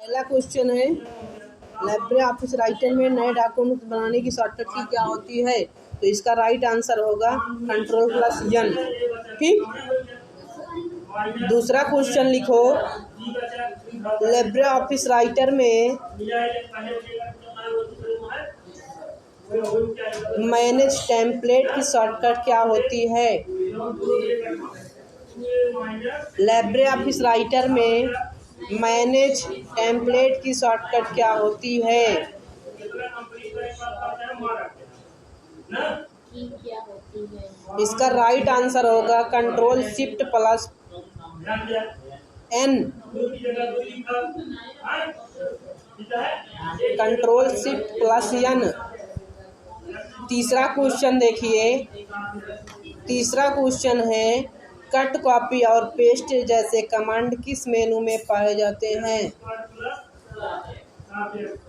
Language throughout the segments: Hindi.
पहला क्वेश्चन है लाइब्रेरी ऑफिस राइटर में नए डॉक्यूमेंट बनाने की शॉर्टकट की क्या होती है। तो इसका राइट आंसर होगा Ctrl+N। ठीक। दूसरा क्वेश्चन लिखो, लाइब्रेरी ऑफिस राइटर में मैनेज टेम्पलेट की शॉर्टकट क्या होती है। लाइब्रेरी ऑफिस राइटर में मैनेज टेम्पलेट की शॉर्टकट क्या होती है। इसका राइट आंसर होगा Ctrl+Shift+N। Ctrl+Shift+N। तीसरा क्वेश्चन देखिए, तीसरा क्वेश्चन है कट, कॉपी और पेस्ट जैसे कमांड किस मेनू में पाए जाते हैं।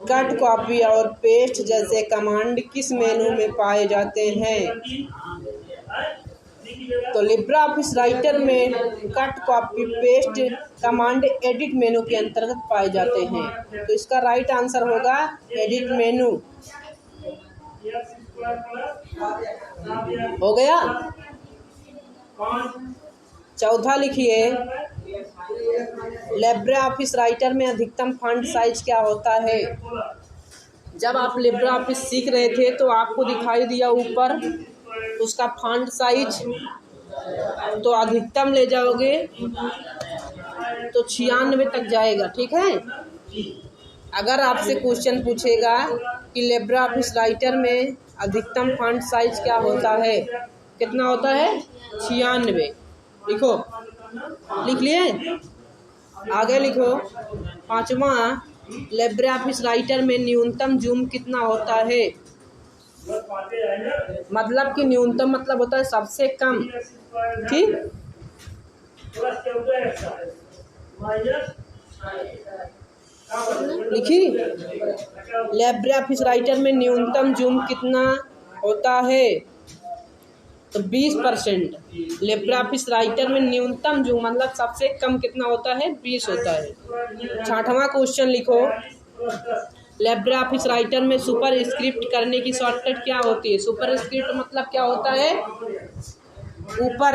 कट, कॉपी और पेस्ट जैसे कमांड किस मेनू में पाए जाते हैं। तो लिब्रा ऑफिस राइटर में cut, copy, paste command edit मेनू के अंतर्गत पाए जाते हैं। तो इसका राइट आंसर होगा एडिट मेनू। हो गया। चौथा लिखिए, लिब्रा ऑफिस राइटर में अधिकतम फॉन्ट साइज क्या होता है। जब आप लिब्रा ऑफिस सीख रहे थे तो आपको दिखाई दिया ऊपर उसका फॉन्ट साइज, तो अधिकतम ले जाओगे तो 96 तक जाएगा। ठीक है। अगर आपसे क्वेश्चन पूछेगा कि लिब्रा ऑफिस राइटर में अधिकतम फॉन्ट साइज क्या होता है, कितना होता है 96। लिखो, लिख लिए। आगे लिखो, पांचवा, लिब्रा ऑफिस राइटर में न्यूनतम जूम कितना होता है। मतलब कि न्यूनतम मतलब होता है सबसे कम। ठीक। लिखी, लिब्रा ऑफिस राइटर में न्यूनतम जूम कितना होता है। तो 20%। लिब्रा ऑफिस राइटर में न्यूनतम जूम मतलब सबसे कम कितना होता है, 20 होता है। छठवां क्वेश्चन लिखो, लिब्रा ऑफिस राइटर में सुपर स्क्रिप्ट करने की शॉर्टकट क्या होती है। सुपर स्क्रिप्ट मतलब क्या होता है, ऊपर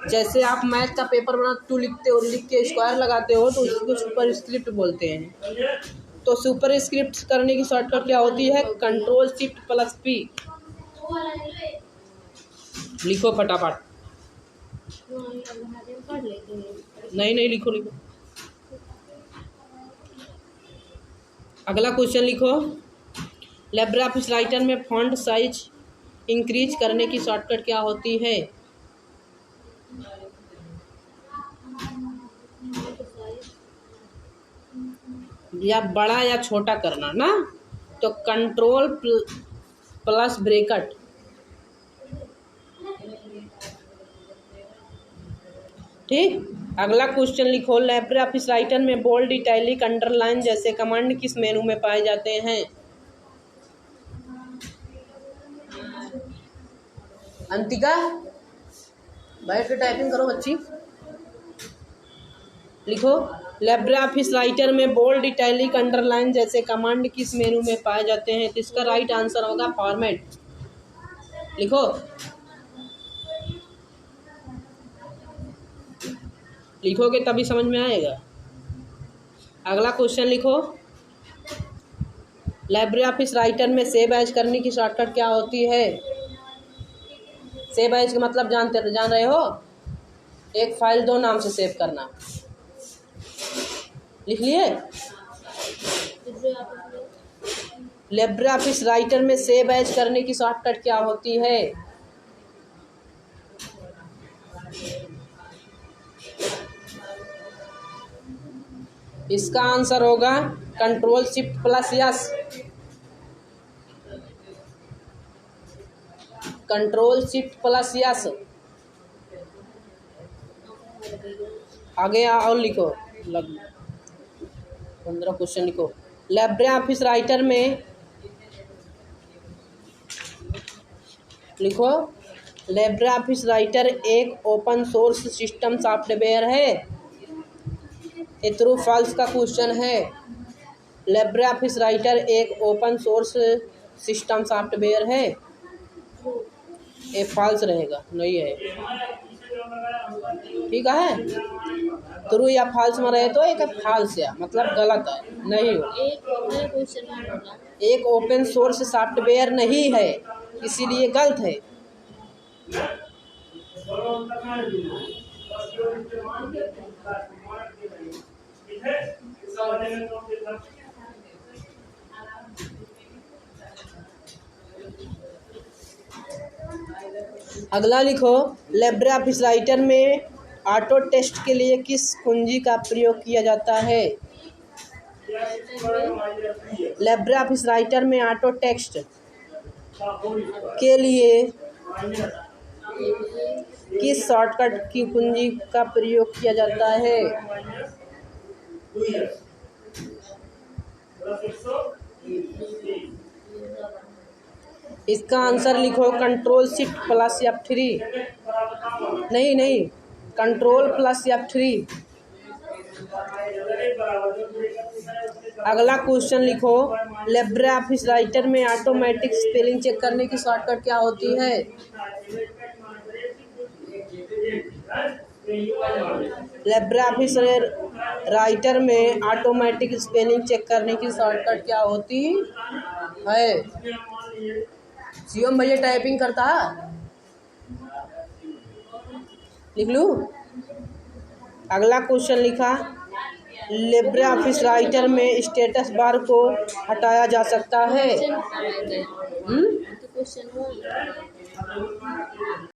जैसे आप मैथ का पेपर बना टू लिखते हो, लिख के स्क्वायर लगाते हो, तो उसको सुपर स्क्रिप्ट बोलते हैं। तो सुपर स्क्रिप्ट करने की शॉर्टकट क्या होती है, Ctrl+Shift+P। लिखो फटाफट। नहीं लिखो। अगला क्वेश्चन लिखो, लिब्रा ऑफिस राइटर में फॉन्ट साइज इंक्रीज करने की शॉर्टकट क्या होती है। या बड़ा या छोटा करना ना, तो Ctrl+ब्रैकेट। ठीक। अगला क्वेश्चन लिखो, लिब्रा ऑफिस राइटर में बोल्ड, इटैलिक, अंडरलाइन जैसे कमांड किस मेनू में पाए जाते हैं। अंतिका, बैठ के टाइपिंग करो बच्ची। लिखो, लिब्रा ऑफिस राइटर में बोल्ड, इटैलिक, अंडरलाइन जैसे कमांड किस मेनू में पाए जाते हैं। तो इसका राइट आंसर होगा फॉर्मेट। लिखो, लिखोगे तभी समझ में आएगा। अगला क्वेश्चन लिखो, लिब्रा ऑफिस राइटर में सेव एज करने की शॉर्टकट क्या होती है। सेव एज का मतलब जान रहे हो, एक फाइल दो नाम से सेव करना। लिख लिए। लिब्रा ऑफिस राइटर में सेव एज करने की शॉर्टकट क्या होती है। इसका आंसर होगा Ctrl+Shift+S। Ctrl+Shift+S। आगे और लिखो, 15 क्वेश्चन लिखो। लिब्रा ऑफिस राइटर में लिखो, लिब्रा ऑफिस राइटर एक ओपन सोर्स सिस्टम सॉफ्टवेयर है। ये ट्रू फॉल्स का क्वेश्चन है। लिब्रे ऑफिस राइटर एक ओपन सोर्स सिस्टम सॉफ्टवेयर है। ये फॉल्स रहेगा, नहीं है। ठीक है, ट्रू या फॉल्स में रहे तो एक फॉल्स या मतलब गलत है, नहीं हो। एक ओपन सोर्स सॉफ्टवेयर नहीं है, इसीलिए गलत है। अगला लिखो, लिब्रे ऑफिस राइटर में ऑटो टेक्स्ट के लिए किस कुंजी का प्रयोग किया जाता है? लिब्रे ऑफिस राइटर में ऑटो टेक्स्ट के लिए किस शॉर्टकट की कुंजी का प्रयोग किया जाता है? इसका आंसर लिखो कंट्रोल शिफ्ट प्लस F3। नहीं, कंट्रोल प्लस F3। अगला क्वेश्चन लिखो, लिब्रे ऑफिस राइटर में ऑटोमेटिक स्पेलिंग चेक करने की शॉर्टकट क्या होती है? लिब्रे ऑफिस राइटर में ऑटोमेटिक स्पेलिंग चेक करने की शॉर्टकट क्या होती है? शिवम भैया टाइपिंग करता है, लिख लूं? अगला क्वेश्चन लिखा, लिब्रे ऑफिस राइटर में स्टेटस बार को हटाया जा सकता है।